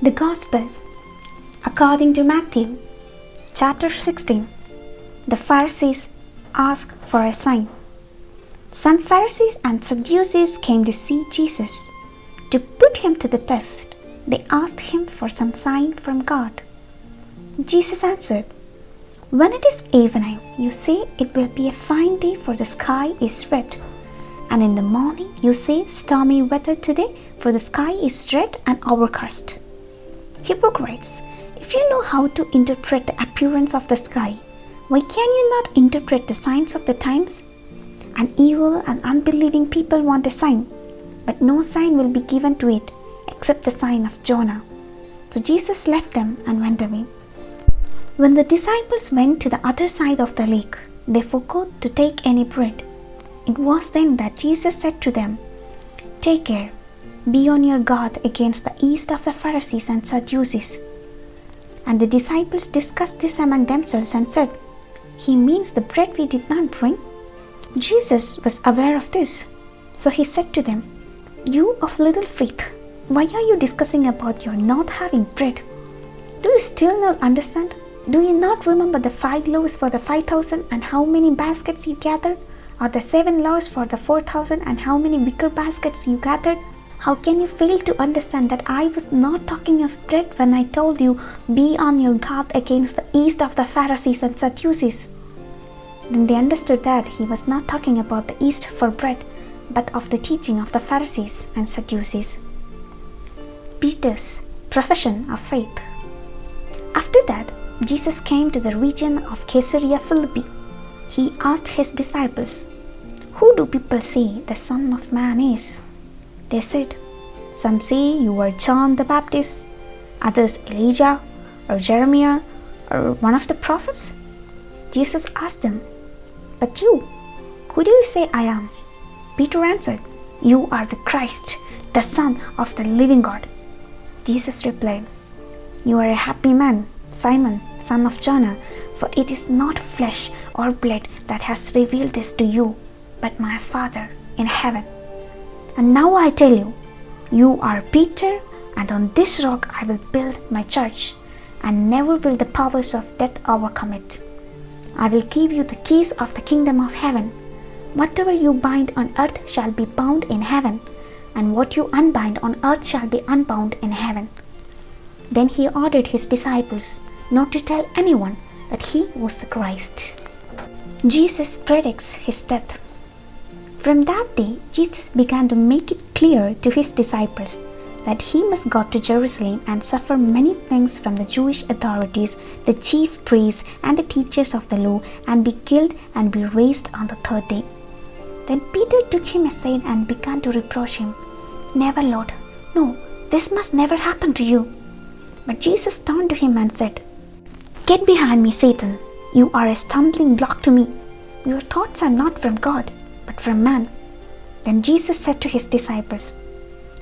The Gospel according to Matthew, chapter 16. The Pharisees ask for a sign. Some Pharisees and Sadducees came to see Jesus. To put him to the test, they asked him for some sign from God. Jesus answered, "When it is evening, you say it will be a fine day, for the sky is red. And in the morning you say stormy weather today, for the sky is red and overcast. Hypocrites, if you know how to interpret the appearance of the sky, why can you not interpret the signs of the times? An evil and unbelieving people want a sign, but no sign will be given to it except the sign of Jonah." So Jesus left them and went away. When the disciples went to the other side of the lake, they forgot to take any bread. It was then that Jesus said to them, "Take care, be on your guard against the yeast of the Pharisees and Sadducees." And the disciples discussed this among themselves and said, "He means the bread we did not bring." Jesus was aware of this, so he said to them, "You of little faith, why are you discussing about your not having bread? Do you still not understand? Do you not remember the 5 loaves for the 5,000 and how many baskets you gathered? Or the 7 loaves for the 4,000 and how many wicker baskets you gathered? How can you fail to understand that I was not talking of bread when I told you, be on your guard against the yeast of the Pharisees and Sadducees?" Then they understood that he was not talking about the yeast for bread, but of the teaching of the Pharisees and Sadducees. Peter's profession of faith. After that, Jesus came to the region of Caesarea Philippi. He asked his disciples, "Who do people say the Son of Man is?" They said, "Some say you are John the Baptist, others Elijah, or Jeremiah, or one of the prophets." Jesus asked them, "But you, who do you say I am?" Peter answered, "You are the Christ, the Son of the living God." Jesus replied, "You are a happy man, Simon, son of Jonah, for it is not flesh or blood that has revealed this to you, but my Father in heaven. And now I tell you, you are Peter, and on this rock I will build my church, and never will the powers of death overcome it. I will give you the keys of the kingdom of heaven. Whatever you bind on earth shall be bound in heaven, and what you unbind on earth shall be unbound in heaven." Then he ordered his disciples not to tell anyone that he was the Christ. Jesus predicts his death. From that day, Jesus began to make it clear to his disciples that he must go to Jerusalem and suffer many things from the Jewish authorities, the chief priests, and the teachers of the law, and be killed and be raised on the 3rd day. Then Peter took him aside and began to reproach him. "Never, Lord, no, this must never happen to you." But Jesus turned to him and said, "Get behind me, Satan. You are a stumbling block to me. Your thoughts are not from God, but from man." Then Jesus said to his disciples,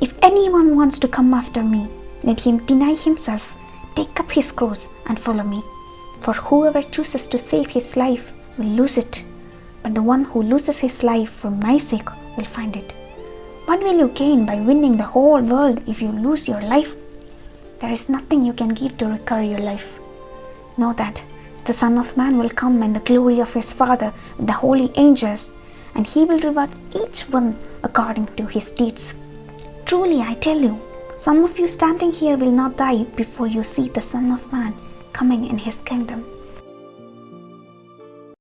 "If anyone wants to come after me, let him deny himself, take up his cross, and follow me. For whoever chooses to save his life will lose it, but the one who loses his life for my sake will find it. What will you gain by winning the whole world if you lose your life? There is nothing you can give to recover your life. Know that the Son of Man will come in the glory of his Father with the holy angels, and he will reward each one according to his deeds. Truly, I tell you, some of you standing here will not die before you see the Son of Man coming in his kingdom."